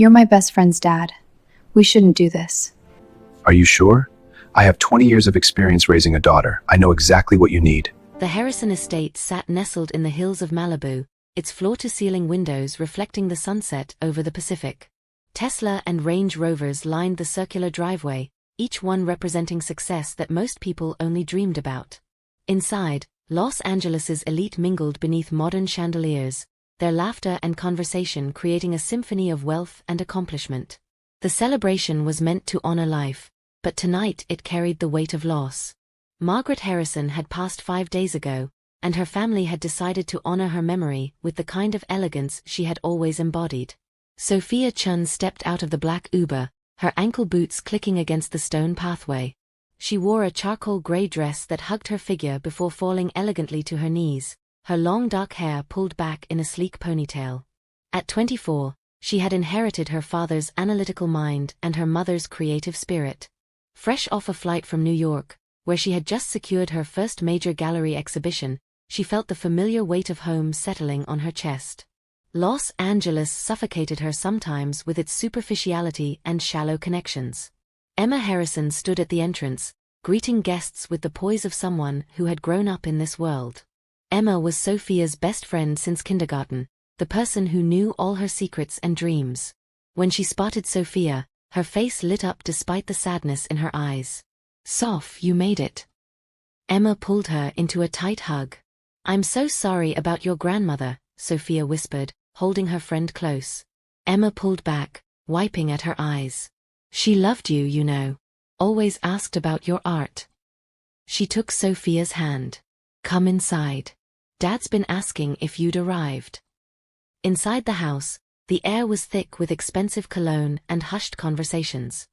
You're my best friend's dad. We shouldn't do this. Are you sure? I have 20 years of experience raising a daughter. I know exactly what you need. The Harrison estate sat nestled in the hills of Malibu, its floor-to-ceiling windows reflecting the sunset over the Pacific. Tesla and Range Rovers lined the circular driveway, each one representing success that most people only dreamed about. Inside, Los Angeles's elite mingled beneath modern chandeliers, their laughter and conversation creating a symphony of wealth and accomplishment. The celebration was meant to honor life, but tonight it carried the weight of loss. Margaret Harrison had passed 5 days ago, and her family had decided to honor her memory with the kind of elegance she had always embodied. Sophia Chun stepped out of the black Uber, her ankle boots clicking against the stone pathway. She wore a charcoal gray dress that hugged her figure before falling elegantly to her knees, her long dark hair pulled back in a sleek ponytail. At 24, she had inherited her father's analytical mind and her mother's creative spirit. Fresh off a flight from New York, where she had just secured her first major gallery exhibition, she felt the familiar weight of home settling on her chest. Los Angeles suffocated her sometimes with its superficiality and shallow connections. Emma Harrison stood at the entrance, greeting guests with the poise of someone who had grown up in this world. Emma was Sophia's best friend since kindergarten, the person who knew all her secrets and dreams. When she spotted Sophia, her face lit up despite the sadness in her eyes. "Soph, you made it." Emma pulled her into a tight hug. "I'm so sorry about your grandmother," Sophia whispered, holding her friend close. Emma pulled back, wiping at her eyes. "She loved you, you know. Always asked about your art." She took Sophia's hand. "Come inside. Dad's been asking if you'd arrived." Inside the house, the air was thick with expensive cologne and hushed conversations.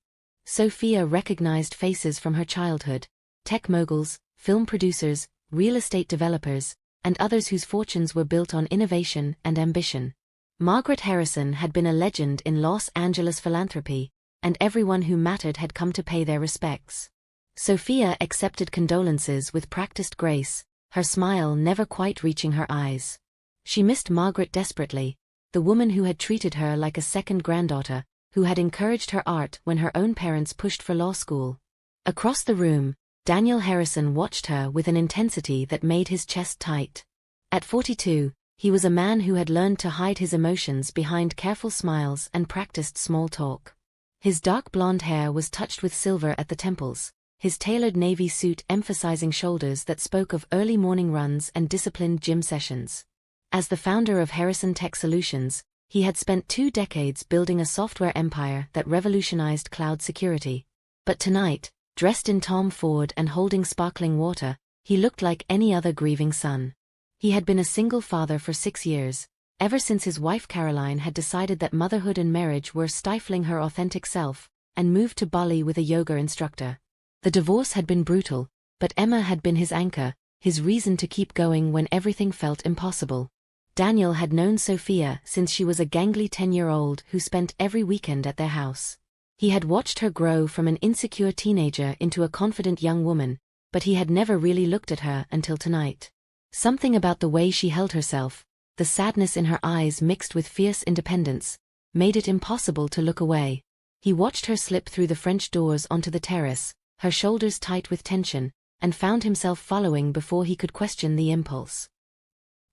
Sophia recognized faces from her childhood: tech moguls, film producers, real estate developers, and others whose fortunes were built on innovation and ambition. Margaret Harrison had been a legend in Los Angeles philanthropy, and everyone who mattered had come to pay their respects. Sophia accepted condolences with practiced grace, her smile never quite reaching her eyes. She missed Margaret desperately, the woman who had treated her like a second granddaughter, who had encouraged her art when her own parents pushed for law school. Across the room, Daniel Harrison watched her with an intensity that made his chest tight. At 42, he was a man who had learned to hide his emotions behind careful smiles and practiced small talk. His dark blonde hair was touched with silver at the temples, his tailored navy suit emphasizing shoulders that spoke of early morning runs and disciplined gym sessions. As the founder of Harrison Tech Solutions, he had spent 2 decades building a software empire that revolutionized cloud security. But tonight, dressed in Tom Ford and holding sparkling water, he looked like any other grieving son. He had been a single father for 6 years, ever since his wife Caroline had decided that motherhood and marriage were stifling her authentic self, and moved to Bali with a yoga instructor. The divorce had been brutal, but Emma had been his anchor, his reason to keep going when everything felt impossible. Daniel had known Sophia since she was a gangly 10-year-old who spent every weekend at their house. He had watched her grow from an insecure teenager into a confident young woman, but he had never really looked at her until tonight. Something about the way she held herself, the sadness in her eyes mixed with fierce independence, made it impossible to look away. He watched her slip through the French doors onto the terrace, her shoulders tight with tension, and found himself following before he could question the impulse.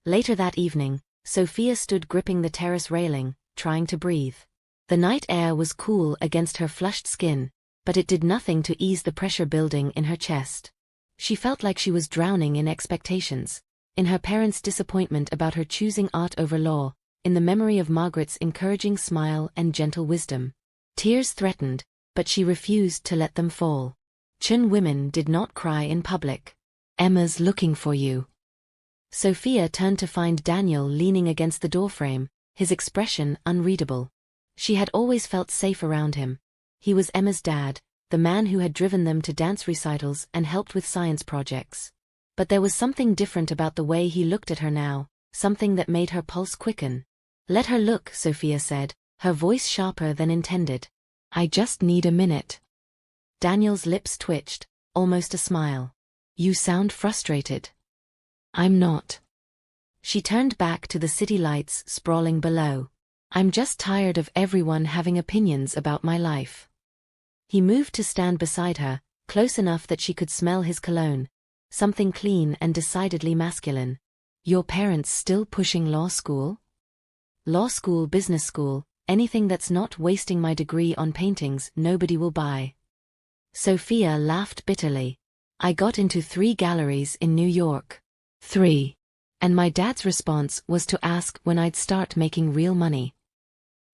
Later that evening, Sophia stood gripping the terrace railing, trying to breathe. The night air was cool against her flushed skin, but it did nothing to ease the pressure building in her chest. She felt like she was drowning in expectations, in her parents' disappointment about her choosing art over law, in the memory of Margaret's encouraging smile and gentle wisdom. Tears threatened, but she refused to let them fall. Chun women did not cry in public. "Emma's looking for you." Sophia turned to find Daniel leaning against the doorframe, his expression unreadable. She had always felt safe around him. He was Emma's dad, the man who had driven them to dance recitals and helped with science projects. But there was something different about the way he looked at her now, something that made her pulse quicken. "Let her look," Sophia said, her voice sharper than intended. "I just need a minute." Daniel's lips twitched, almost a smile. "You sound frustrated." "I'm not." She turned back to the city lights sprawling below. I'm just tired of everyone having opinions about my life. He moved to stand beside her, close enough that she could smell his cologne. Something clean and decidedly masculine. Your parents still pushing law school? Law school, business school, anything that's not wasting my degree on paintings nobody will buy. Sophia laughed bitterly. I got into 3 galleries in New York. 3. And my dad's response was to ask when I'd start making real money.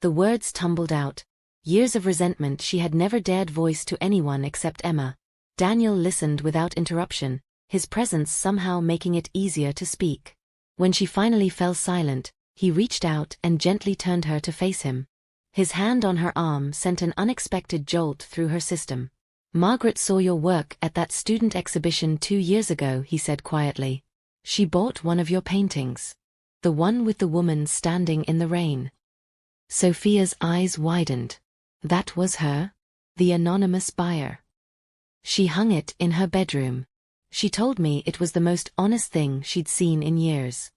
The words tumbled out. Years of resentment she had never dared voice to anyone except Emma. Daniel listened without interruption, his presence somehow making it easier to speak. When she finally fell silent, he reached out and gently turned her to face him. His hand on her arm sent an unexpected jolt through her system. Margaret saw your work at that student exhibition 2 years ago, he said quietly. She bought one of your paintings. The one with the woman standing in the rain. Sophia's eyes widened. That was her? The anonymous buyer. She hung it in her bedroom. She told me it was the most honest thing she'd seen in years.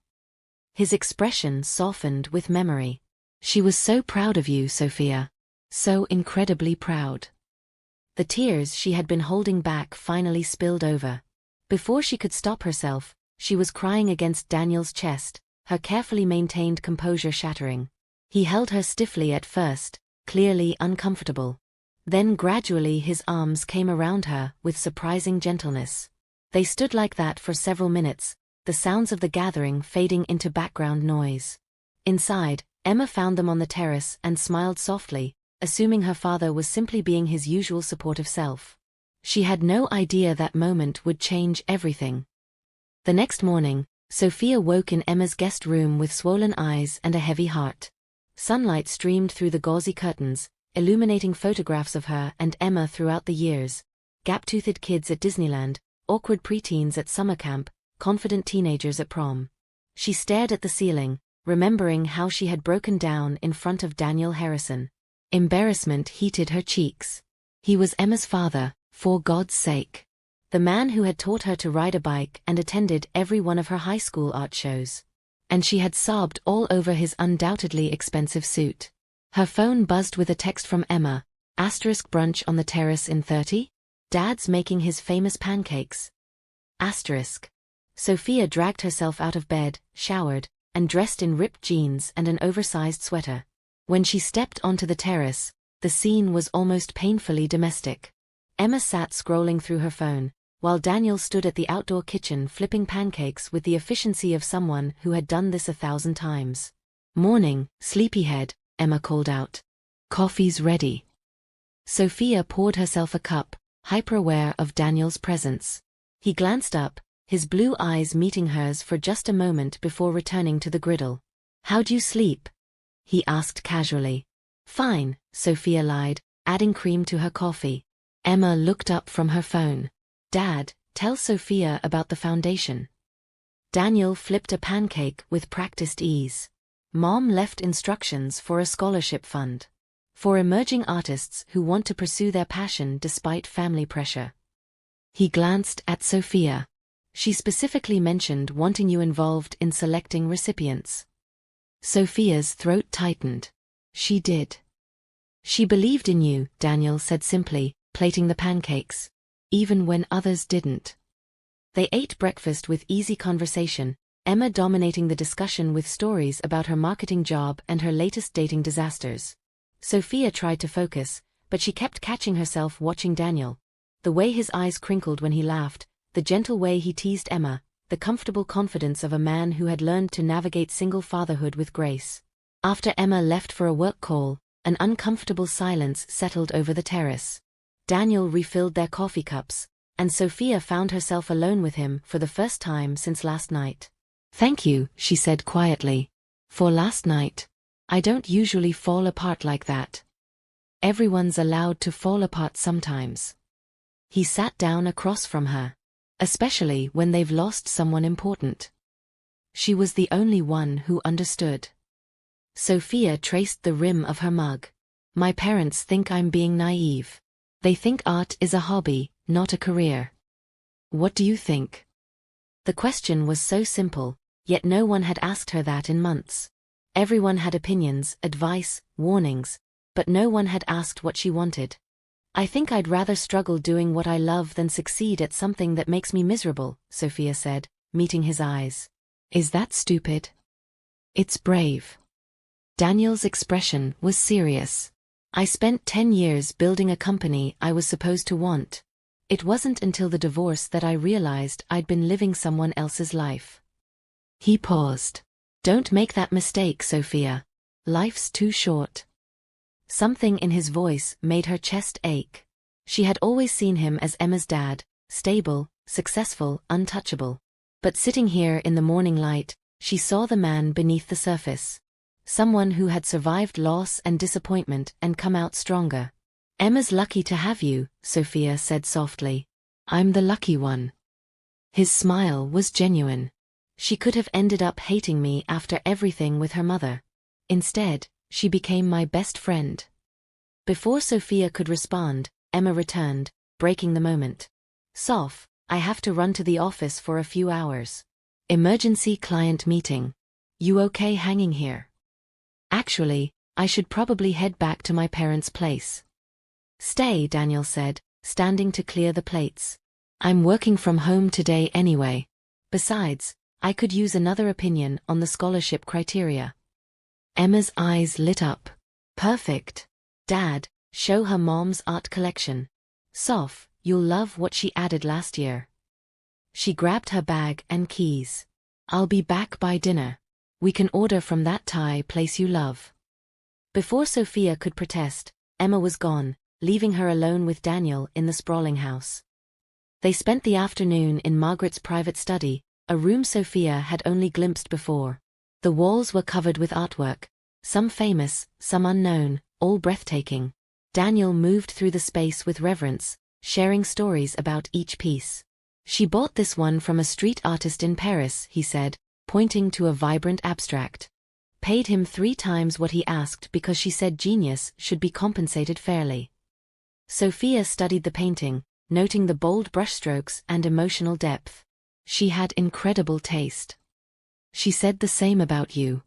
His expression softened with memory. She was so proud of you, Sophia. So incredibly proud. The tears she had been holding back finally spilled over. Before she could stop herself, she was crying against Daniel's chest, her carefully maintained composure shattering. He held her stiffly at first, clearly uncomfortable. Then gradually his arms came around her with surprising gentleness. They stood like that for several minutes, the sounds of the gathering fading into background noise. Inside, Emma found them on the terrace and smiled softly, assuming her father was simply being his usual supportive self. She had no idea that moment would change everything. The next morning, Sophia woke in Emma's guest room with swollen eyes and a heavy heart. Sunlight streamed through the gauzy curtains, illuminating photographs of her and Emma throughout the years. Gap-toothed kids at Disneyland, awkward preteens at summer camp, confident teenagers at prom. She stared at the ceiling, remembering how she had broken down in front of Daniel Harrison. Embarrassment heated her cheeks. He was Emma's father, for God's sake. The man who had taught her to ride a bike and attended every one of her high school art shows. And she had sobbed all over his undoubtedly expensive suit. Her phone buzzed with a text from Emma. Asterisk brunch on the terrace in 30? Dad's making his famous pancakes. Asterisk. Sophia dragged herself out of bed, showered, and dressed in ripped jeans and an oversized sweater. When she stepped onto the terrace, the scene was almost painfully domestic. Emma sat scrolling through her phone, while Daniel stood at the outdoor kitchen flipping pancakes with the efficiency of someone who had done this 1,000 times. Morning, sleepyhead, Emma called out. Coffee's ready. Sophia poured herself a cup, hyper-aware of Daniel's presence. He glanced up, his blue eyes meeting hers for just a moment before returning to the griddle. How'd you sleep? He asked casually. Fine, Sophia lied, adding cream to her coffee. Emma looked up from her phone. Dad, tell Sophia about the foundation. Daniel flipped a pancake with practiced ease. Mom left instructions for a scholarship fund. For emerging artists who want to pursue their passion despite family pressure. He glanced at Sophia. She specifically mentioned wanting you involved in selecting recipients. Sophia's throat tightened. She did. She believed in you, Daniel said simply, plating the pancakes. Even when others didn't. They ate breakfast with easy conversation, Emma dominating the discussion with stories about her marketing job and her latest dating disasters. Sophia tried to focus, but she kept catching herself watching Daniel. The way his eyes crinkled when he laughed, the gentle way he teased Emma, the comfortable confidence of a man who had learned to navigate single fatherhood with grace. After Emma left for a work call, an uncomfortable silence settled over the terrace. Daniel refilled their coffee cups, and Sophia found herself alone with him for the first time since last night. Thank you, she said quietly. For last night. I don't usually fall apart like that. Everyone's allowed to fall apart sometimes. He sat down across from her. Especially when they've lost someone important. She was the only one who understood. Sophia traced the rim of her mug. My parents think I'm being naive. They think art is a hobby, not a career. What do you think? The question was so simple, yet no one had asked her that in months. Everyone had opinions, advice, warnings, but no one had asked what she wanted. I think I'd rather struggle doing what I love than succeed at something that makes me miserable, Sophia said, meeting his eyes. Is that stupid? It's brave. Daniel's expression was serious. I spent 10 years building a company I was supposed to want. It wasn't until the divorce that I realized I'd been living someone else's life. He paused. Don't make that mistake, Sophia. Life's too short. Something in his voice made her chest ache. She had always seen him as Emma's dad, stable, successful, untouchable. But sitting here in the morning light, she saw the man beneath the surface. Someone who had survived loss and disappointment and come out stronger. Emma's lucky to have you, Sophia said softly. I'm the lucky one. His smile was genuine. She could have ended up hating me after everything with her mother. Instead, she became my best friend. Before Sophia could respond, Emma returned, breaking the moment. Soph, I have to run to the office for a few hours. Emergency client meeting. You okay hanging here? Actually, I should probably head back to my parents' place. Stay, Daniel said, standing to clear the plates. I'm working from home today anyway. Besides, I could use another opinion on the scholarship criteria. Emma's eyes lit up. Perfect. Dad, show her mom's art collection. Soph, you'll love what she added last year. She grabbed her bag and keys. I'll be back by dinner. We can order from that Thai place you love. Before Sophia could protest, Emma was gone, leaving her alone with Daniel in the sprawling house. They spent the afternoon in Margaret's private study, a room Sophia had only glimpsed before. The walls were covered with artwork, some famous, some unknown, all breathtaking. Daniel moved through the space with reverence, sharing stories about each piece. She bought this one from a street artist in Paris, he said, pointing to a vibrant abstract. Paid him 3 times what he asked because she said genius should be compensated fairly. Sophia studied the painting, noting the bold brushstrokes and emotional depth. She had incredible taste. She said the same about you.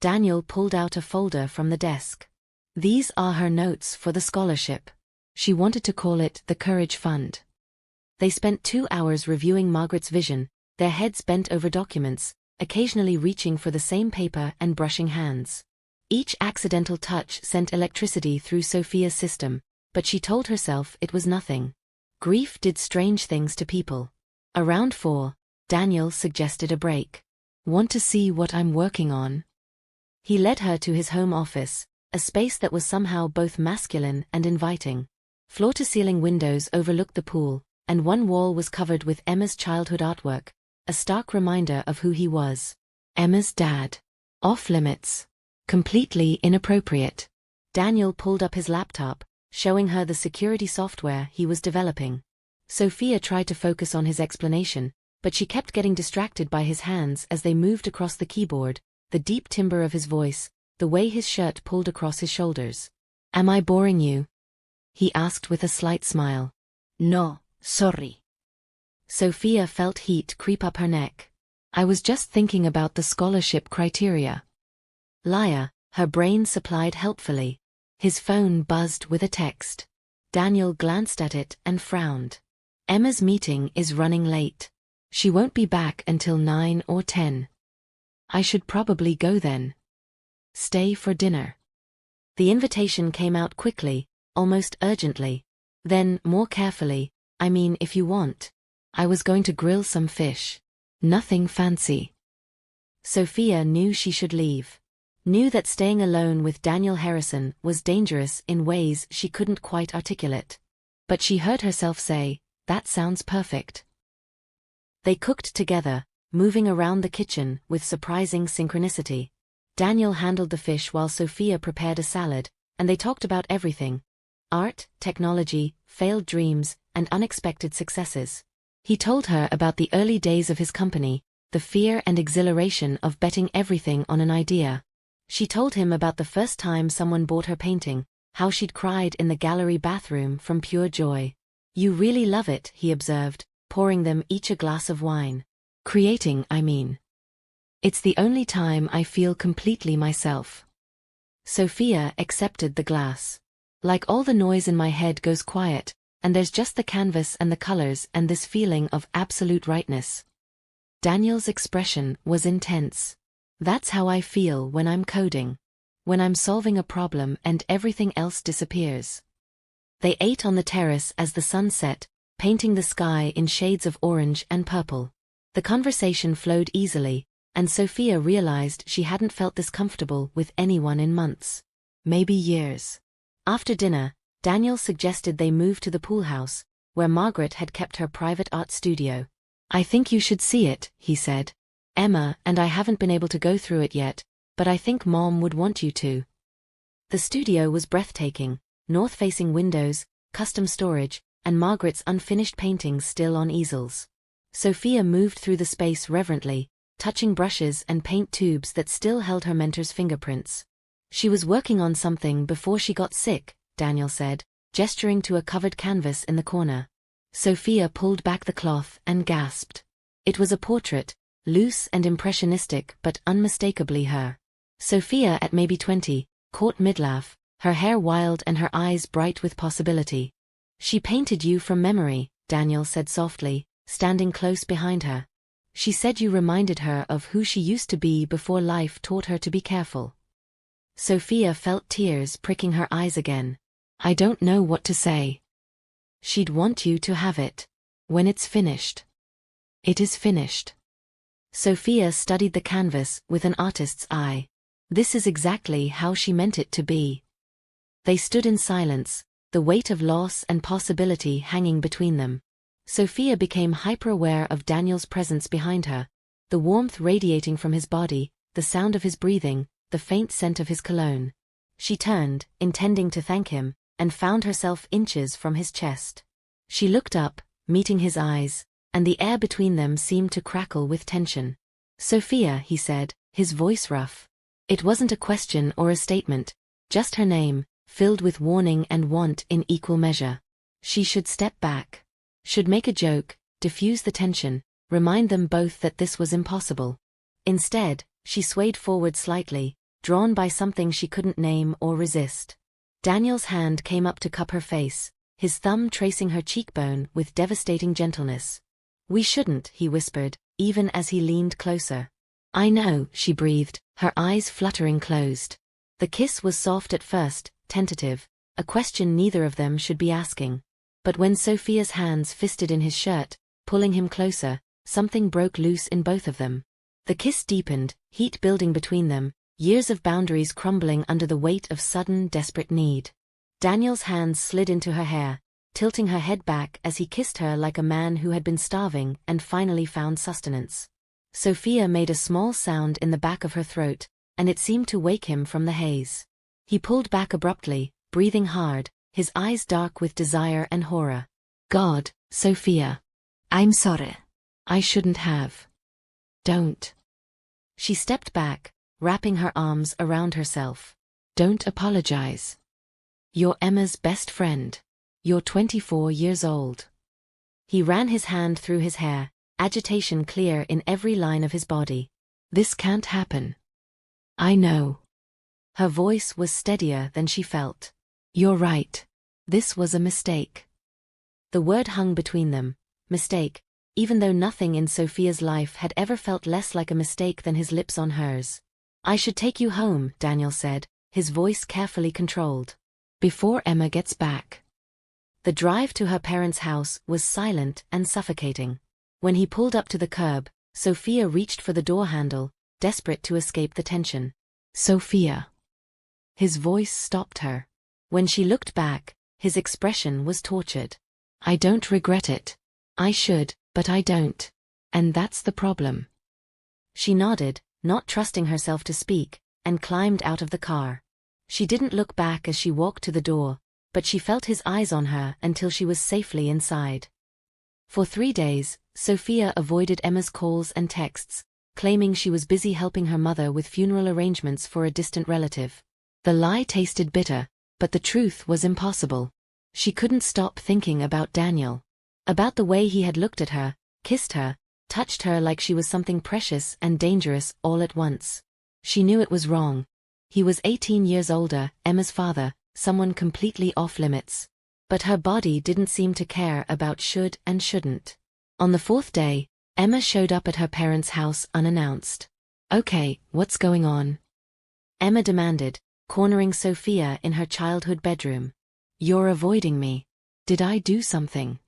Daniel pulled out a folder from the desk. These are her notes for the scholarship. She wanted to call it the Courage Fund. They spent 2 hours reviewing Margaret's vision, their heads bent over documents, occasionally reaching for the same paper and brushing hands. Each accidental touch sent electricity through Sophia's system, but she told herself it was nothing. Grief did strange things to people. Around 4, Daniel suggested a break. Want to see what I'm working on? He led her to his home office, a space that was somehow both masculine and inviting. Floor-to-ceiling windows overlooked the pool, and one wall was covered with Emma's childhood artwork, a stark reminder of who he was. Emma's dad. Off limits. Completely inappropriate. Daniel pulled up his laptop, showing her the security software he was developing. Sophia tried to focus on his explanation, but she kept getting distracted by his hands as they moved across the keyboard, the deep timbre of his voice, the way his shirt pulled across his shoulders. Am I boring you? He asked with a slight smile. No, sorry. Sophia felt heat creep up her neck. I was just thinking about the scholarship criteria. Liar, her brain supplied helpfully. His phone buzzed with a text. Daniel glanced at it and frowned. Emma's meeting is running late. She won't be back until 9 or 10. I should probably go then. Stay for dinner. The invitation came out quickly, almost urgently. Then, more carefully, I mean if you want. I was going to grill some fish. Nothing fancy. Sophia knew she should leave. Knew that staying alone with Daniel Harrison was dangerous in ways she couldn't quite articulate. But she heard herself say, that sounds perfect. They cooked together, moving around the kitchen with surprising synchronicity. Daniel handled the fish while Sophia prepared a salad, and they talked about everything. Art, technology, failed dreams, and unexpected successes. He told her about the early days of his company, the fear and exhilaration of betting everything on an idea. She told him about the first time someone bought her painting, how she'd cried in the gallery bathroom from pure joy. You really love it, he observed, pouring them each a glass of wine. Creating, I mean. It's the only time I feel completely myself. Sophia accepted the glass. Like all the noise in my head goes quiet, and there's just the canvas and the colors and this feeling of absolute rightness. Daniel's expression was intense. That's how I feel when I'm coding. When I'm solving a problem and everything else disappears. They ate on the terrace as the sun set, painting the sky in shades of orange and purple. The conversation flowed easily, and Sophia realized she hadn't felt this comfortable with anyone in months. Maybe years. After dinner, Daniel suggested they move to the pool house, where Margaret had kept her private art studio. I think you should see it, he said. Emma and I haven't been able to go through it yet, but I think Mom would want you to. The studio was breathtaking, north-facing windows, custom storage, and Margaret's unfinished paintings still on easels. Sophia moved through the space reverently, touching brushes and paint tubes that still held her mentor's fingerprints. She was working on something before she got sick, Daniel said, gesturing to a covered canvas in the corner. Sophia pulled back the cloth and gasped. It was a portrait, loose and impressionistic but unmistakably her. Sophia, at maybe 20, caught mid-laugh, her hair wild and her eyes bright with possibility. She painted you from memory, Daniel said softly, standing close behind her. She said you reminded her of who she used to be before life taught her to be careful. Sophia felt tears pricking her eyes again. I don't know what to say. She'd want you to have it. When it's finished. It is finished. Sophia studied the canvas with an artist's eye. This is exactly how she meant it to be. They stood in silence, the weight of loss and possibility hanging between them. Sophia became hyper-aware of Daniel's presence behind her, the warmth radiating from his body, the sound of his breathing, the faint scent of his cologne. She turned, intending to thank him, and found herself inches from his chest. She looked up, meeting his eyes, and the air between them seemed to crackle with tension. Sophia, he said, his voice rough. It wasn't a question or a statement, just her name, filled with warning and want in equal measure. She should step back. Should make a joke, diffuse the tension, remind them both that this was impossible. Instead, she swayed forward slightly, drawn by something she couldn't name or resist. Daniel's hand came up to cup her face, his thumb tracing her cheekbone with devastating gentleness. We shouldn't, he whispered, even as he leaned closer. I know, she breathed, her eyes fluttering closed. The kiss was soft at first, tentative, a question neither of them should be asking. But when Sophia's hands fisted in his shirt, pulling him closer, something broke loose in both of them. The kiss deepened, heat building between them, years of boundaries crumbling under the weight of sudden, desperate need. Daniel's hands slid into her hair, tilting her head back as he kissed her like a man who had been starving and finally found sustenance. Sophia made a small sound in the back of her throat, and it seemed to wake him from the haze. He pulled back abruptly, breathing hard, his eyes dark with desire and horror. God, Sophia. I'm sorry. I shouldn't have. Don't. She stepped back, wrapping her arms around herself. Don't apologize. You're Emma's best friend. You're 24 years old. He ran his hand through his hair, agitation clear in every line of his body. This can't happen. I know. Her voice was steadier than she felt. You're right. This was a mistake. The word hung between them, mistake, even though nothing in Sophia's life had ever felt less like a mistake than his lips on hers. I should take you home, Daniel said, his voice carefully controlled. Before Emma gets back. The drive to her parents' house was silent and suffocating. When he pulled up to the curb, Sophia reached for the door handle, desperate to escape the tension. Sophia. His voice stopped her. When she looked back, his expression was tortured. I don't regret it. I should, but I don't. And that's the problem. She nodded, not trusting herself to speak, and climbed out of the car. She didn't look back as she walked to the door, but she felt his eyes on her until she was safely inside. For 3 days, Sophia avoided Emma's calls and texts, claiming she was busy helping her mother with funeral arrangements for a distant relative. The lie tasted bitter, but the truth was impossible. She couldn't stop thinking about Daniel. About the way he had looked at her, kissed her, touched her like she was something precious and dangerous all at once. She knew it was wrong. He was 18 years older, Emma's father, someone completely off limits. But her body didn't seem to care about should and shouldn't. On the fourth day, Emma showed up at her parents' house unannounced. "Okay, what's going on?" Emma demanded, cornering Sophia in her childhood bedroom. "You're avoiding me. Did I do something?"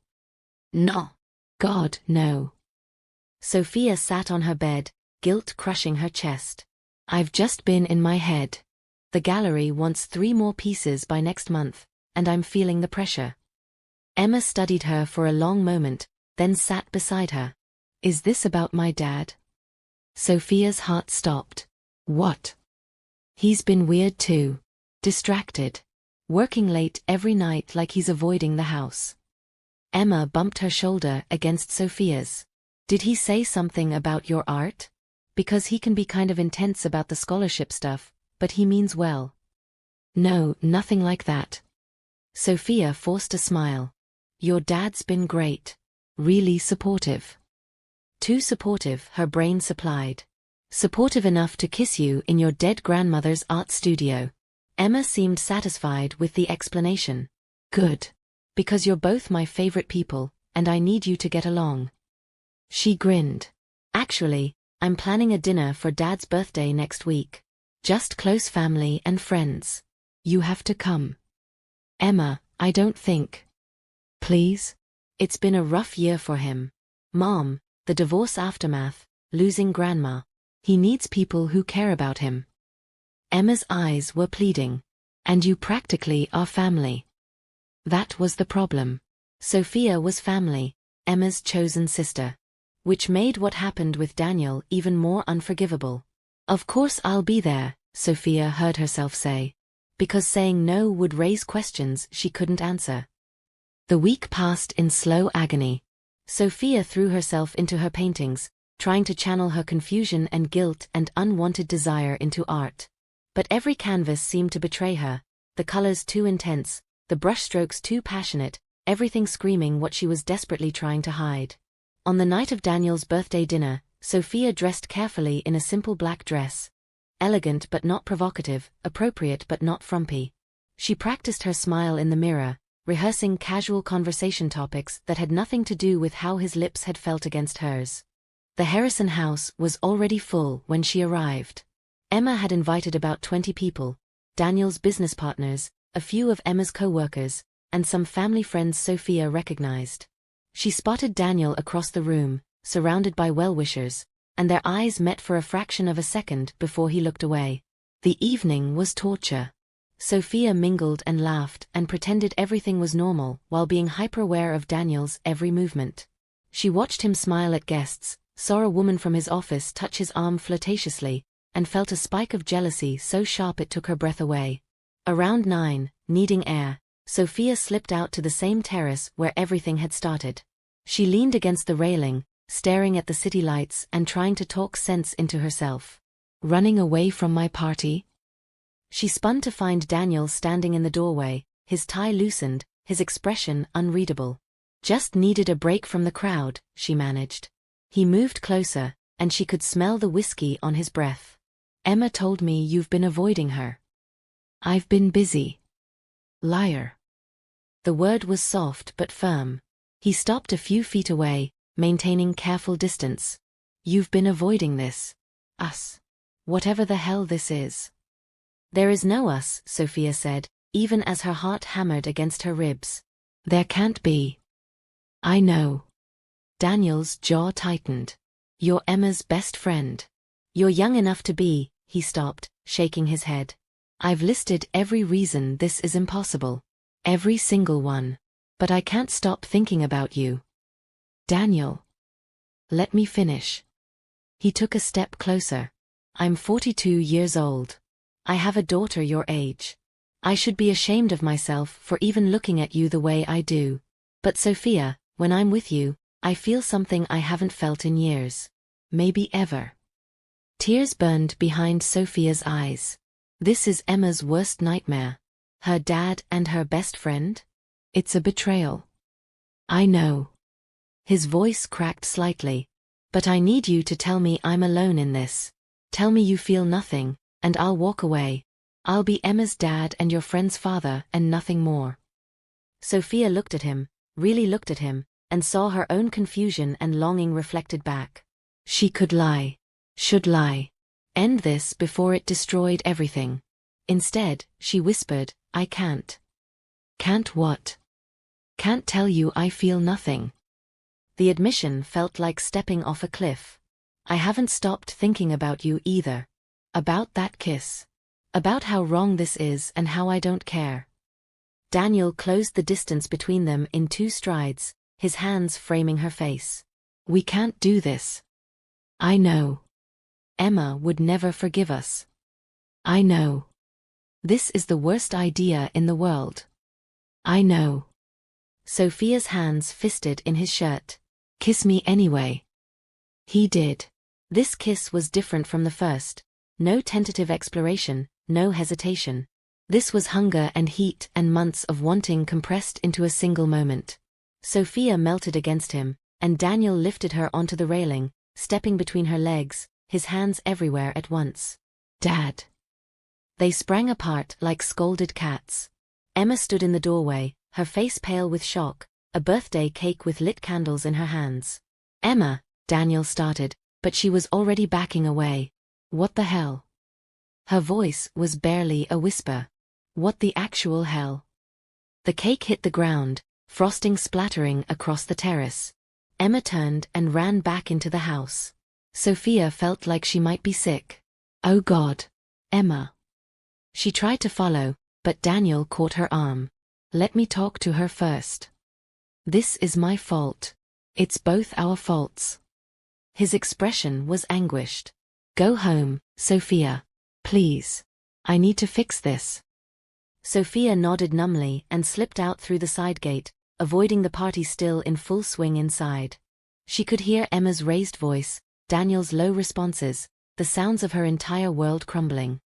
"No. God, no." Sophia sat on her bed, guilt crushing her chest. "I've just been in my head. The gallery wants 3 more pieces by next month, and I'm feeling the pressure." Emma studied her for a long moment, then sat beside her. "Is this about my dad?" Sophia's heart stopped. "What?" "He's been weird too. Distracted. Working late every night like he's avoiding the house." Emma bumped her shoulder against Sophia's. "Did he say something about your art? Because he can be kind of intense about the scholarship stuff, but he means well." "No, nothing like that." Sophia forced a smile. "Your dad's been great. Really supportive." "Too supportive," her brain supplied. "Supportive enough to kiss you in your dead grandmother's art studio." Emma seemed satisfied with the explanation. "Good. Because you're both my favorite people, and I need you to get along." She grinned. "Actually, I'm planning a dinner for Dad's birthday next week. Just close family and friends. You have to come." "Emma, I don't think." "Please?" "It's been a rough year for him. Mom, the divorce aftermath, losing grandma. He needs people who care about him." Emma's eyes were pleading. "And you practically are family." That was the problem. Sophia was family, Emma's chosen sister. Which made what happened with Daniel even more unforgivable. "Of course I'll be there," Sophia heard herself say. Because saying no would raise questions she couldn't answer. The week passed in slow agony. Sophia threw herself into her paintings, trying to channel her confusion and guilt and unwanted desire into art. But every canvas seemed to betray her, the colors too intense, the brushstrokes too passionate, everything screaming what she was desperately trying to hide. On the night of Daniel's birthday dinner, Sophia dressed carefully in a simple black dress. Elegant but not provocative, appropriate but not frumpy. She practiced her smile in the mirror, rehearsing casual conversation topics that had nothing to do with how his lips had felt against hers. The Harrison house was already full when she arrived. Emma had invited about 20 people, Daniel's business partners, a few of Emma's co-workers, and some family friends Sophia recognized. She spotted Daniel across the room, surrounded by well-wishers, and their eyes met for a fraction of a second before he looked away. The evening was torture. Sophia mingled and laughed and pretended everything was normal while being hyper-aware of Daniel's every movement. She watched him smile at guests, saw a woman from his office touch his arm flirtatiously, and felt a spike of jealousy so sharp it took her breath away. Around 9, needing air, Sophia slipped out to the same terrace where everything had started. She leaned against the railing, staring at the city lights and trying to talk sense into herself. "Running away from my party?" She spun to find Daniel standing in the doorway, his tie loosened, his expression unreadable. "Just needed a break from the crowd," she managed. He moved closer, and she could smell the whiskey on his breath. "Emma told me you've been avoiding her." "I've been busy." "Liar." The word was soft but firm. He stopped a few feet away, maintaining careful distance. "You've been avoiding this. Us. Whatever the hell this is." "There is no us," Sophia said, even as her heart hammered against her ribs. "There can't be." "I know." Daniel's jaw tightened. "You're Emma's best friend. You're young enough to be," he stopped, shaking his head. "I've listed every reason this is impossible. Every single one. But I can't stop thinking about you." "Daniel. Let me finish." He took a step closer. "I'm 42 years old. I have a daughter your age. I should be ashamed of myself for even looking at you the way I do. But Sophia, when I'm with you, I feel something I haven't felt in years. Maybe ever." Tears burned behind Sophia's eyes. This is Emma's worst nightmare. Her dad and her best friend? It's a betrayal. "I know." His voice cracked slightly. But I need you to tell me I'm alone in this. Tell me you feel nothing, and I'll walk away. I'll be Emma's dad and your friend's father and nothing more. Sophia looked at him, really looked at him, and saw her own confusion and longing reflected back. She could lie. Should lie. End this before it destroyed everything. Instead, she whispered, I can't. Can't what? Can't tell you I feel nothing. The admission felt like stepping off a cliff. I haven't stopped thinking about you either. About that kiss. About how wrong this is and how I don't care. Daniel closed the distance between them in 2 strides, his hands framing her face. We can't do this. I know. Emma would never forgive us. I know. This is the worst idea in the world. I know. Sophia's hands fisted in his shirt. Kiss me anyway. He did. This kiss was different from the first. No tentative exploration, no hesitation. This was hunger and heat and months of wanting compressed into a single moment. Sophia melted against him, and Daniel lifted her onto the railing, stepping between her legs, his hands everywhere at once. Dad. They sprang apart like scolded cats. Emma stood in the doorway, her face pale with shock, a birthday cake with lit candles in her hands. Emma, Daniel started, but she was already backing away. What the hell? Her voice was barely a whisper. What the actual hell? The cake hit the ground, frosting splattering across the terrace. Emma turned and ran back into the house. Sophia felt like she might be sick. Oh God. Emma. She tried to follow, but Daniel caught her arm. Let me talk to her first. This is my fault. It's both our faults. His expression was anguished. Go home, Sophia. Please. I need to fix this. Sophia nodded numbly and slipped out through the side gate, avoiding the party still in full swing inside. She could hear Emma's raised voice, Daniel's low responses, the sounds of her entire world crumbling.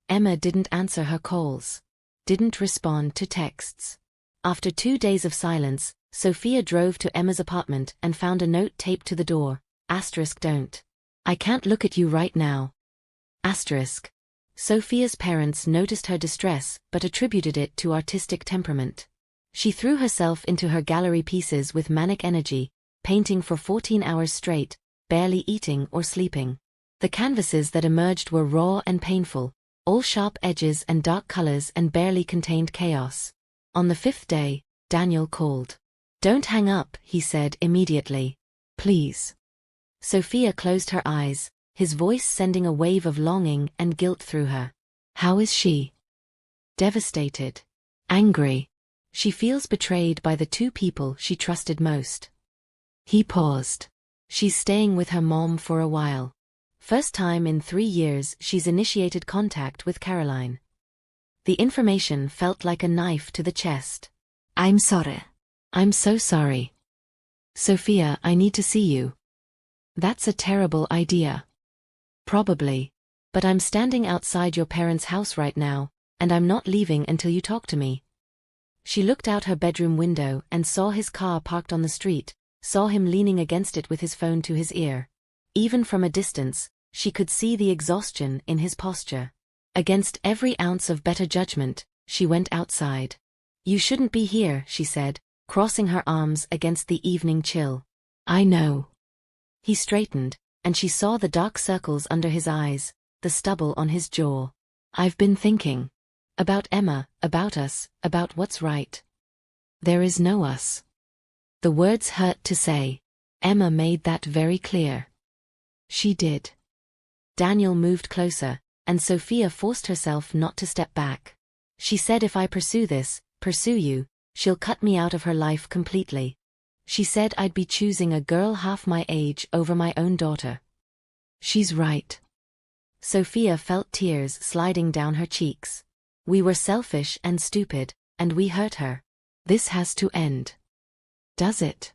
Emma didn't answer her calls. Didn't respond to texts. After 2 days of silence, Sophia drove to Emma's apartment and found a note taped to the door. Don't. I can't look at you right now. Sophia's parents noticed her distress but attributed it to artistic temperament. She threw herself into her gallery pieces with manic energy, painting for 14 hours straight, barely eating or sleeping. The canvases that emerged were raw and painful, all sharp edges and dark colors and barely contained chaos. On the 5th day, Daniel called. Don't hang up, he said immediately. Please. Sophia closed her eyes, his voice sending a wave of longing and guilt through her. How is she? Devastated. Angry. She feels betrayed by the 2 people she trusted most. He paused. She's staying with her mom for a while. First time in 3 years she's initiated contact with Caroline. The information felt like a knife to the chest. I'm sorry. I'm so sorry. Sophia, I need to see you. That's a terrible idea. Probably. But I'm standing outside your parents' house right now, and I'm not leaving until you talk to me. She looked out her bedroom window and saw his car parked on the street, saw him leaning against it with his phone to his ear. Even from a distance, she could see the exhaustion in his posture. Against every ounce of better judgment, she went outside. You shouldn't be here, she said, crossing her arms against the evening chill. I know. He straightened, and she saw the dark circles under his eyes, the stubble on his jaw. I've been thinking. About Emma, about us, about what's right. There is no us. The words hurt to say. Emma made that very clear. She did. Daniel moved closer, and Sophia forced herself not to step back. She said if I pursue you, she'll cut me out of her life completely. She said I'd be choosing a girl half my age over my own daughter. She's right. Sophia felt tears sliding down her cheeks. We were selfish and stupid, and we hurt her. This has to end. Does it?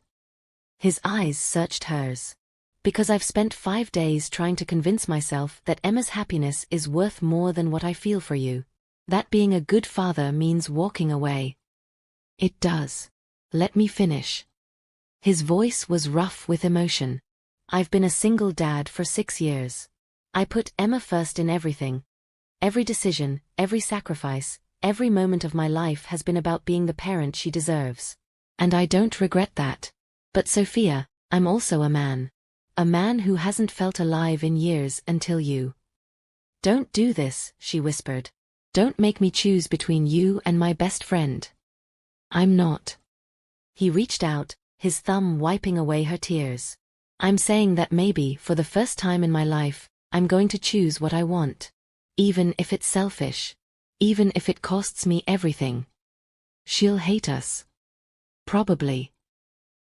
His eyes searched hers. Because I've spent 5 days trying to convince myself that Emma's happiness is worth more than what I feel for you. That being a good father means walking away. It does. Let me finish. His voice was rough with emotion. I've been a single dad for 6 years. I put Emma first in everything. Every decision, every sacrifice, every moment of my life has been about being the parent she deserves. And I don't regret that. But Sophia, I'm also a man. A man who hasn't felt alive in years until you. Don't do this, she whispered. Don't make me choose between you and my best friend. I'm not. He reached out, his thumb wiping away her tears. I'm saying that maybe, for the first time in my life, I'm going to choose what I want. Even if it's selfish. Even if it costs me everything. She'll hate us. Probably.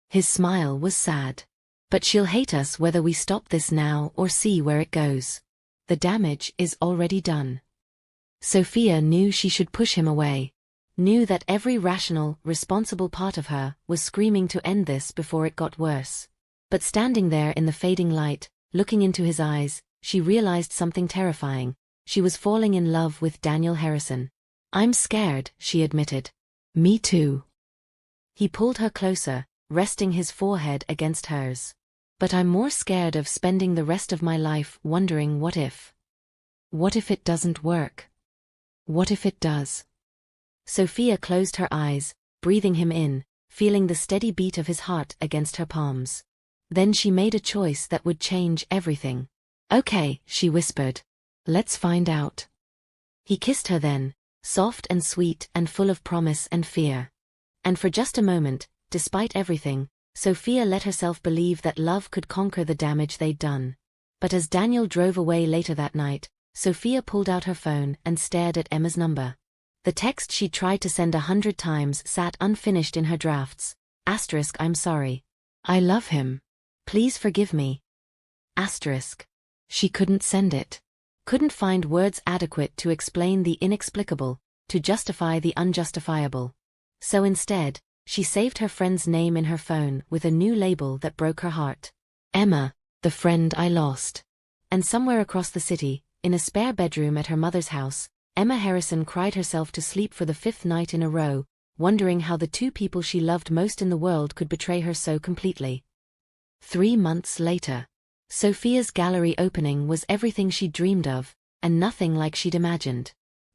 His smile was sad. But she'll hate us whether we stop this now or see where it goes. The damage is already done. Sophia knew she should push him away. Knew that every rational, responsible part of her was screaming to end this before it got worse. But standing there in the fading light, looking into his eyes, she realized something terrifying. She was falling in love with Daniel Harrison. I'm scared, she admitted. Me too. He pulled her closer, resting his forehead against hers. But I'm more scared of spending the rest of my life wondering what if. What if it doesn't work? What if it does? Sophia closed her eyes, breathing him in, feeling the steady beat of his heart against her palms. Then she made a choice that would change everything. Okay, she whispered. Let's find out. He kissed her then, soft and sweet and full of promise and fear. And for just a moment, despite everything, Sophia let herself believe that love could conquer the damage they'd done. But as Daniel drove away later that night, Sophia pulled out her phone and stared at Emma's number. The text she tried to send 100 times sat unfinished in her drafts. Asterisk, I'm sorry. I love him. Please forgive me. Asterisk. She couldn't send it. Couldn't find words adequate to explain the inexplicable, to justify the unjustifiable. So instead, she saved her friend's name in her phone with a new label that broke her heart. Emma, the friend I lost. And somewhere across the city, in a spare bedroom at her mother's house, Emma Harrison cried herself to sleep for the 5th night in a row, wondering how the two people she loved most in the world could betray her so completely. 3 months later, Sophia's gallery opening was everything she'd dreamed of, and nothing like she'd imagined.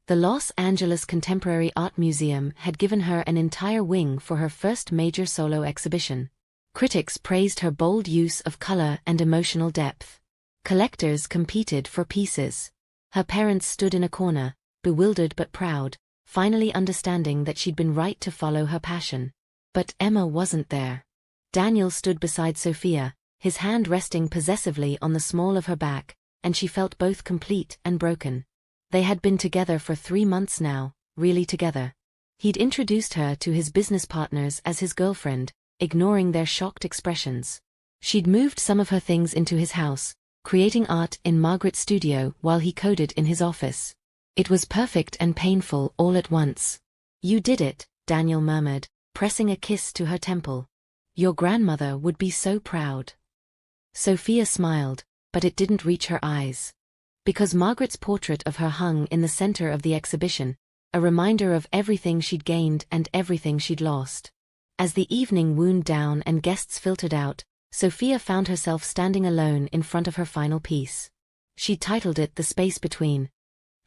The Los Angeles Contemporary Art Museum had given her an entire wing for her first major solo exhibition. Critics praised her bold use of color and emotional depth. Collectors competed for pieces. Her parents stood in a corner, bewildered but proud, finally understanding that she'd been right to follow her passion. But Emma wasn't there. Daniel stood beside Sophia, his hand resting possessively on the small of her back, and she felt both complete and broken. They had been together for 3 months now, really together. He'd introduced her to his business partners as his girlfriend, ignoring their shocked expressions. She'd moved some of her things into his house, creating art in Margaret's studio while he coded in his office. It was perfect and painful all at once. You did it, Daniel murmured, pressing a kiss to her temple. Your grandmother would be so proud. Sophia smiled, but it didn't reach her eyes. Because Margaret's portrait of her hung in the center of the exhibition, a reminder of everything she'd gained and everything she'd lost. As the evening wound down and guests filtered out, Sophia found herself standing alone in front of her final piece. She titled it The Space Between.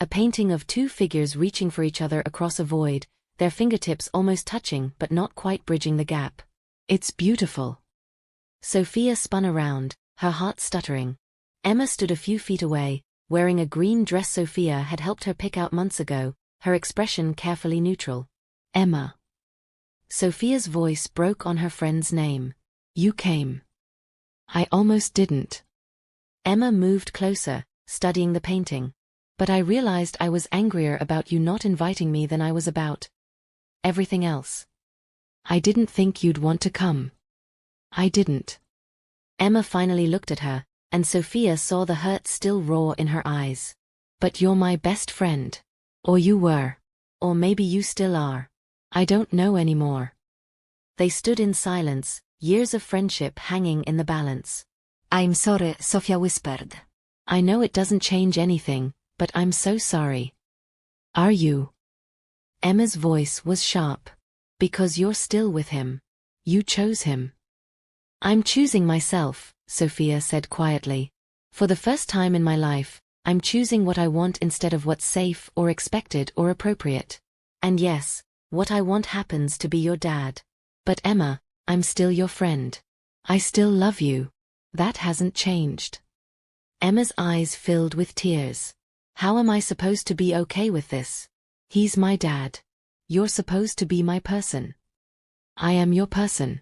A painting of 2 figures reaching for each other across a void, their fingertips almost touching but not quite bridging the gap. It's beautiful. Sophia spun around, her heart stuttering. Emma stood a few feet away, wearing a green dress Sophia had helped her pick out months ago, her expression carefully neutral. Emma. Sophia's voice broke on her friend's name. You came. I almost didn't. Emma moved closer, studying the painting. But I realized I was angrier about you not inviting me than I was about everything else. I didn't think you'd want to come. I didn't. Emma finally looked at her, and Sophia saw the hurt still raw in her eyes. But you're my best friend. Or you were. Or maybe you still are. I don't know anymore. They stood in silence, years of friendship hanging in the balance. I'm sorry, Sophia whispered. I know it doesn't change anything, but I'm so sorry. Are you? Emma's voice was sharp. Because you're still with him. You chose him. I'm choosing myself, Sophia said quietly. For the first time in my life, I'm choosing what I want instead of what's safe or expected or appropriate. And yes, what I want happens to be your dad. But Emma, I'm still your friend. I still love you. That hasn't changed. Emma's eyes filled with tears. How am I supposed to be okay with this? He's my dad. You're supposed to be my person. I am your person.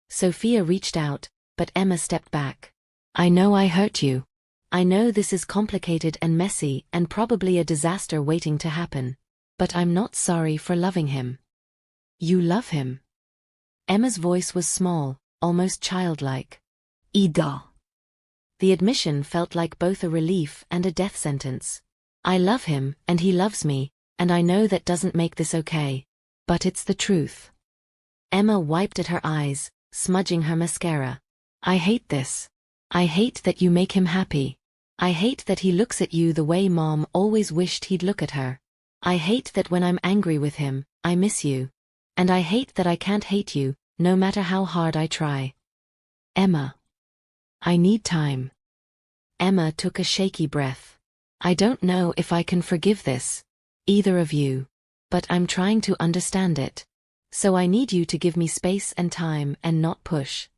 Sophia reached out, but Emma stepped back. I know I hurt you. I know this is complicated and messy and probably a disaster waiting to happen. But I'm not sorry for loving him. You love him. Emma's voice was small, almost childlike. Ida. The admission felt like both a relief and a death sentence. I love him, and he loves me, and I know that doesn't make this okay. But it's the truth. Emma wiped at her eyes, smudging her mascara. I hate this. I hate that you make him happy. I hate that he looks at you the way Mom always wished he'd look at her. I hate that when I'm angry with him, I miss you. And I hate that I can't hate you, no matter how hard I try. Emma. I need time. Emma took a shaky breath. I don't know if I can forgive this, either of you. But I'm trying to understand it. So I need you to give me space and time and not push.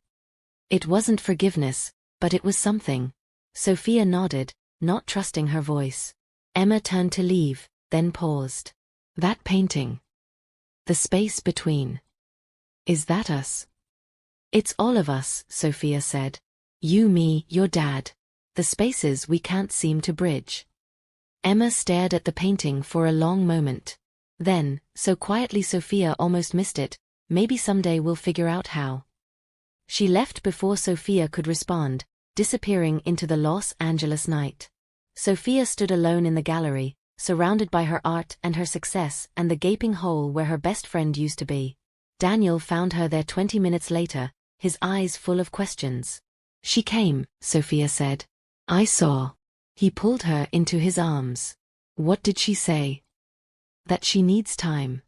It wasn't forgiveness, but it was something. Sophia nodded, not trusting her voice. Emma turned to leave, then paused. That painting. The space between. Is that us? It's all of us, Sophia said. You, me, your dad. The spaces we can't seem to bridge. Emma stared at the painting for a long moment. Then, so quietly Sophia almost missed it, maybe someday we'll figure out how. She left before Sophia could respond, disappearing into the Los Angeles night. Sophia stood alone in the gallery, surrounded by her art and her success and the gaping hole where her best friend used to be. Daniel found her there 20 minutes later, his eyes full of questions. She came, Sophia said. I saw. He pulled her into his arms. What did she say? That she needs time.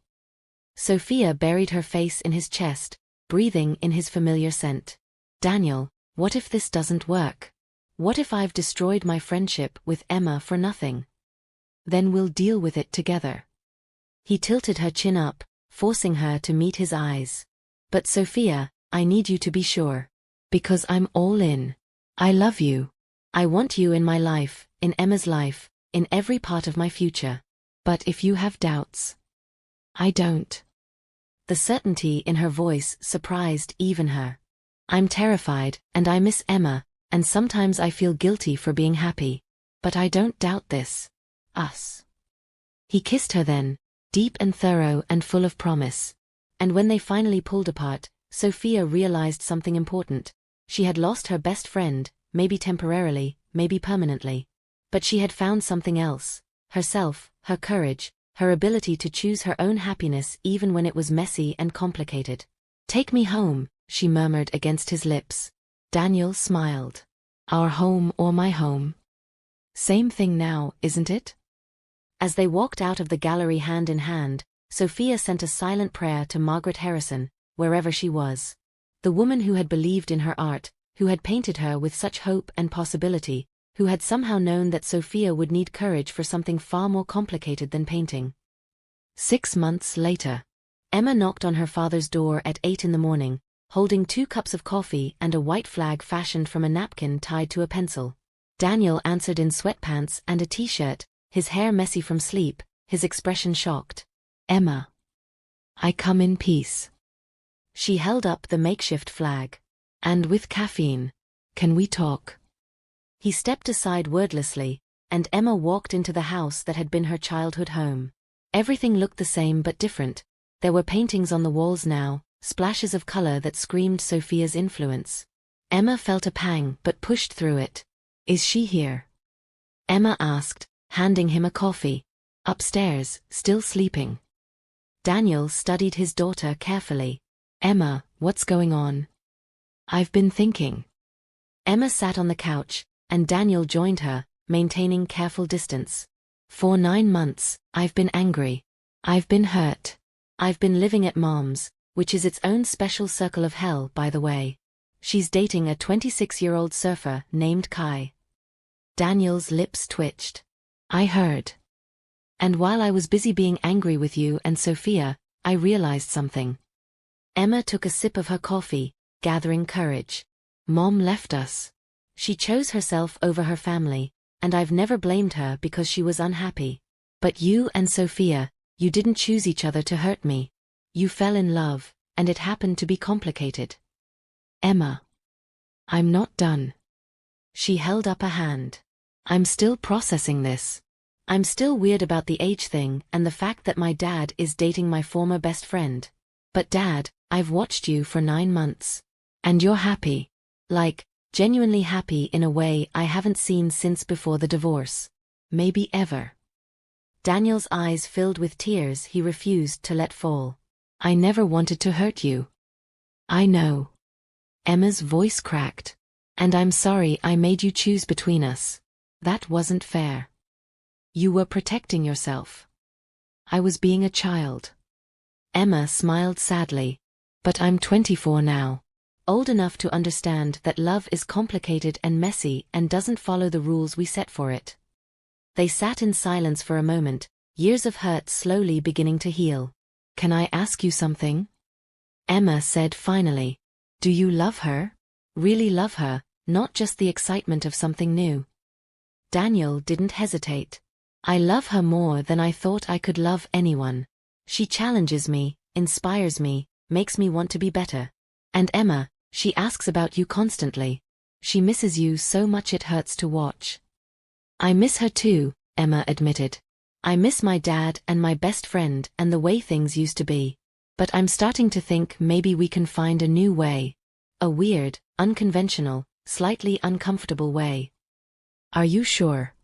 Sophia buried her face in his chest, breathing in his familiar scent. Daniel, what if this doesn't work? What if I've destroyed my friendship with Emma for nothing? Then we'll deal with it together. He tilted her chin up, forcing her to meet his eyes. But Sophia, I need you to be sure. Because I'm all in. I love you. I want you in my life, in Emma's life, in every part of my future. But if you have doubts. I don't. The certainty in her voice surprised even her. I'm terrified, and I miss Emma, and sometimes I feel guilty for being happy. But I don't doubt this. Us. He kissed her then, deep and thorough and full of promise. And when they finally pulled apart, Sophia realized something important. She had lost her best friend, maybe temporarily, maybe permanently. But she had found something else. Herself, her courage, her ability to choose her own happiness even when it was messy and complicated. Take me home, she murmured against his lips. Daniel smiled. Our home or my home? Same thing now, isn't it? As they walked out of the gallery hand in hand, Sophia sent a silent prayer to Margaret Harrison, wherever she was. The woman who had believed in her art, who had painted her with such hope and possibility, who had somehow known that Sophia would need courage for something far more complicated than painting. 6 months later. Emma knocked on her father's door at 8 in the morning, holding 2 cups of coffee and a white flag fashioned from a napkin tied to a pencil. Daniel answered in sweatpants and a t-shirt, his hair messy from sleep, his expression shocked. Emma. I come in peace. She held up the makeshift flag. And with caffeine. Can we talk? He stepped aside wordlessly, and Emma walked into the house that had been her childhood home. Everything looked the same but different. There were paintings on the walls now, splashes of color that screamed Sophia's influence. Emma felt a pang but pushed through it. Is she here? Emma asked, handing him a coffee. Upstairs, still sleeping. Daniel studied his daughter carefully. Emma, what's going on? I've been thinking. Emma sat on the couch, and Daniel joined her, maintaining careful distance. For 9 months, I've been angry. I've been hurt. I've been living at Mom's, which is its own special circle of hell, by the way. She's dating a 26-year-old surfer named Kai. Daniel's lips twitched. I heard. And while I was busy being angry with you and Sophia, I realized something. Emma took a sip of her coffee, gathering courage. Mom left us. She chose herself over her family, and I've never blamed her because she was unhappy. But you and Sophia, you didn't choose each other to hurt me. You fell in love, and it happened to be complicated. Emma. I'm not done. She held up a hand. I'm still processing this. I'm still weird about the age thing and the fact that my dad is dating my former best friend. But Dad, I've watched you for 9 months. And you're happy. Like, genuinely happy in a way I haven't seen since before the divorce. Maybe ever. Daniel's eyes filled with tears he refused to let fall. I never wanted to hurt you. I know. Emma's voice cracked. And I'm sorry I made you choose between us. That wasn't fair. You were protecting yourself. I was being a child. Emma smiled sadly. But I'm 24 now. Old enough to understand that love is complicated and messy and doesn't follow the rules we set for it. They sat in silence for a moment, years of hurt slowly beginning to heal. Can I ask you something? Emma said finally. Do you love her? Really love her, not just the excitement of something new? Daniel didn't hesitate. I love her more than I thought I could love anyone. She challenges me, inspires me, makes me want to be better. And Emma, she asks about you constantly. She misses you so much it hurts to watch. I miss her too, Emma admitted. I miss my dad and my best friend and the way things used to be. But I'm starting to think maybe we can find a new way. A weird, unconventional, slightly uncomfortable way. Are you sure?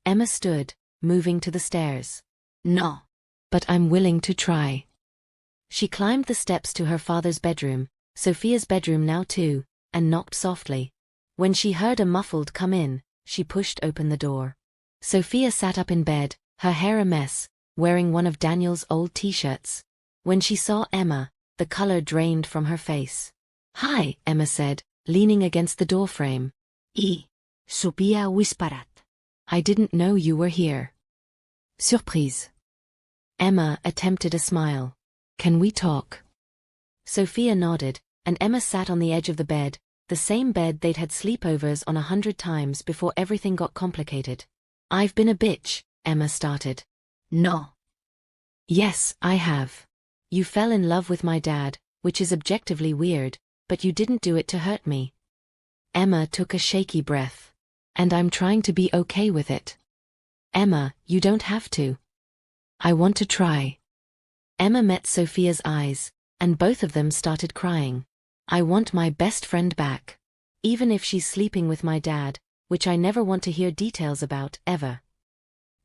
Emma stood, moving to the stairs. No. But I'm willing to try. She climbed the steps to her father's bedroom, Sophia's bedroom now too, and knocked softly. When she heard a muffled come in, she pushed open the door. Sophia sat up in bed, her hair a mess, wearing one of Daniel's old t-shirts. When she saw Emma, the color drained from her face. Hi, Emma said, leaning against the doorframe. Sophia whispered. I didn't know you were here. Surprise. Emma attempted a smile. Can we talk? Sophia nodded, and Emma sat on the edge of the bed, the same bed they'd had sleepovers on 100 times before everything got complicated. I've been a bitch, Emma started. No. Yes, I have. You fell in love with my dad, which is objectively weird, but you didn't do it to hurt me. Emma took a shaky breath. And I'm trying to be okay with it. Emma, you don't have to. I want to try. Emma met Sophia's eyes, and both of them started crying. I want my best friend back. Even if she's sleeping with my dad, which I never want to hear details about, ever.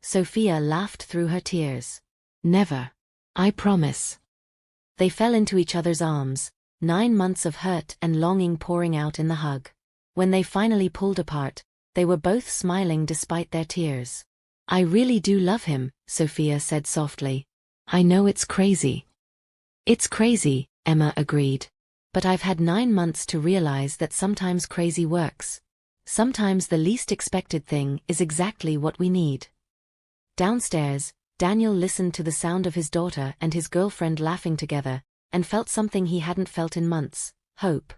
Sophia laughed through her tears. Never. I promise. They fell into each other's arms, 9 months of hurt and longing pouring out in the hug. When they finally pulled apart, they were both smiling despite their tears. I really do love him, Sophia said softly. I know it's crazy. It's crazy, Emma agreed. But I've had 9 months to realize that sometimes crazy works. Sometimes the least expected thing is exactly what we need. Downstairs, Daniel listened to the sound of his daughter and his girlfriend laughing together, and felt something he hadn't felt in months, hope.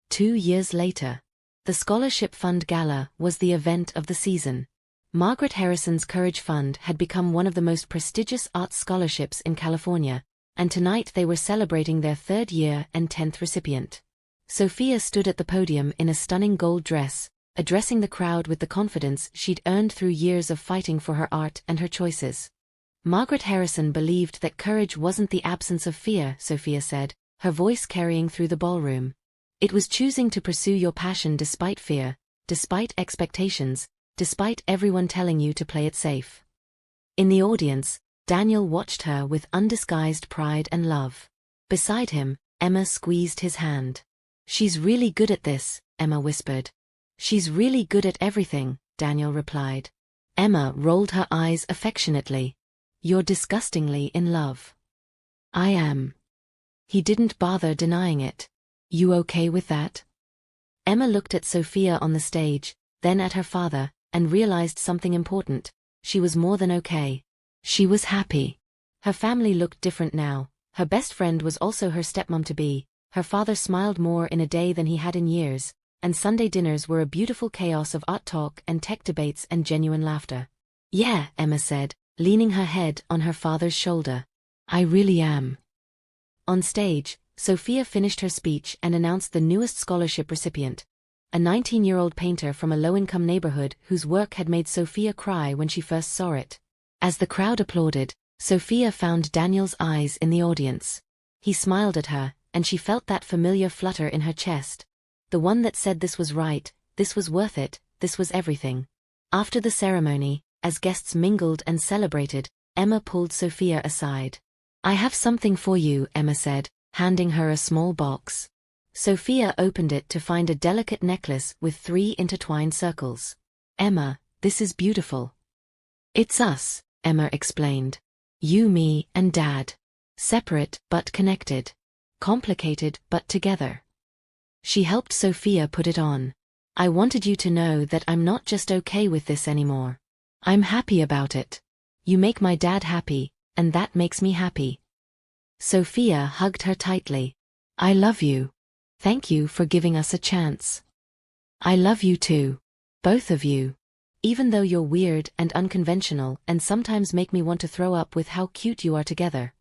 2 years later. The Scholarship Fund Gala was the event of the season. Margaret Harrison's Courage Fund had become one of the most prestigious arts scholarships in California, and tonight they were celebrating their 3rd year and 10th recipient. Sophia stood at the podium in a stunning gold dress, addressing the crowd with the confidence she'd earned through years of fighting for her art and her choices. Margaret Harrison believed that courage wasn't the absence of fear, Sophia said, her voice carrying through the ballroom. It was choosing to pursue your passion despite fear, despite expectations, despite everyone telling you to play it safe. In the audience, Daniel watched her with undisguised pride and love. Beside him, Emma squeezed his hand. She's really good at this, Emma whispered. She's really good at everything, Daniel replied. Emma rolled her eyes affectionately. You're disgustingly in love. I am. He didn't bother denying it. You okay with that? Emma looked at Sophia on the stage, then at her father, and realized something important. She was more than okay. She was happy. Her family looked different now. Her best friend was also her stepmom-to-be. Her father smiled more in a day than he had in years, and Sunday dinners were a beautiful chaos of art talk and tech debates and genuine laughter. Yeah, Emma said, leaning her head on her father's shoulder. I really am. On stage, Sophia finished her speech and announced the newest scholarship recipient, a 19-year-old painter from a low-income neighborhood whose work had made Sophia cry when she first saw it. As the crowd applauded, Sophia found Daniel's eyes in the audience. He smiled at her, and she felt that familiar flutter in her chest. The one that said this was right, this was worth it, this was everything. After the ceremony, as guests mingled and celebrated, Emma pulled Sophia aside. I have something for you, Emma said, handing her a small box. Sophia opened it to find a delicate necklace with 3 intertwined circles. Emma, this is beautiful. It's us, Emma explained. You, me, and Dad. Separate but connected. Complicated but together. She helped Sophia put it on. I wanted you to know that I'm not just okay with this anymore. I'm happy about it. You make my dad happy, and that makes me happy. Sophia hugged her tightly. I love you. Thank you for giving us a chance. I love you too. Both of you. Even though you're weird and unconventional and sometimes make me want to throw up with how cute you are together.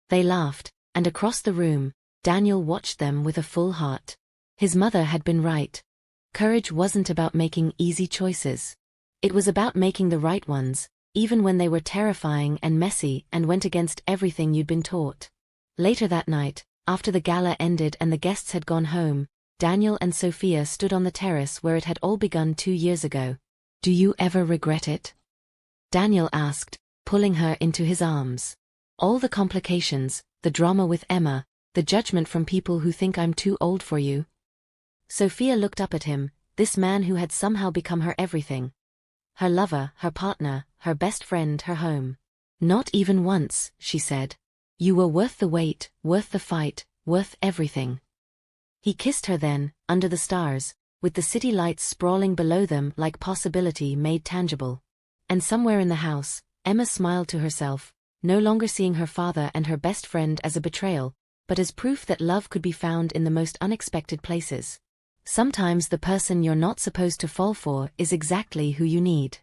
They laughed, and across the room, Daniel watched them with a full heart. His mother had been right. Courage wasn't about making easy choices. It was about making the right ones, even when they were terrifying and messy and went against everything you'd been taught. Later that night, after the gala ended and the guests had gone home, Daniel and Sophia stood on the terrace where it had all begun 2 years ago. Do you ever regret it? Daniel asked, pulling her into his arms. All the complications, the drama with Emma, the judgment from people who think I'm too old for you. Sophia looked up at him, this man who had somehow become her everything. Her lover, her partner, her best friend, her home. Not even once, she said. You were worth the wait, worth the fight, worth everything. He kissed her then, under the stars, with the city lights sprawling below them like possibility made tangible. And somewhere in the house, Emma smiled to herself, no longer seeing her father and her best friend as a betrayal, but as proof that love could be found in the most unexpected places. Sometimes the person you're not supposed to fall for is exactly who you need.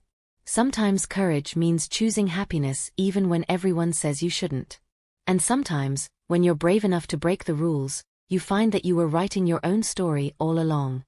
Sometimes courage means choosing happiness even when everyone says you shouldn't. And sometimes, when you're brave enough to break the rules, you find that you were writing your own story all along.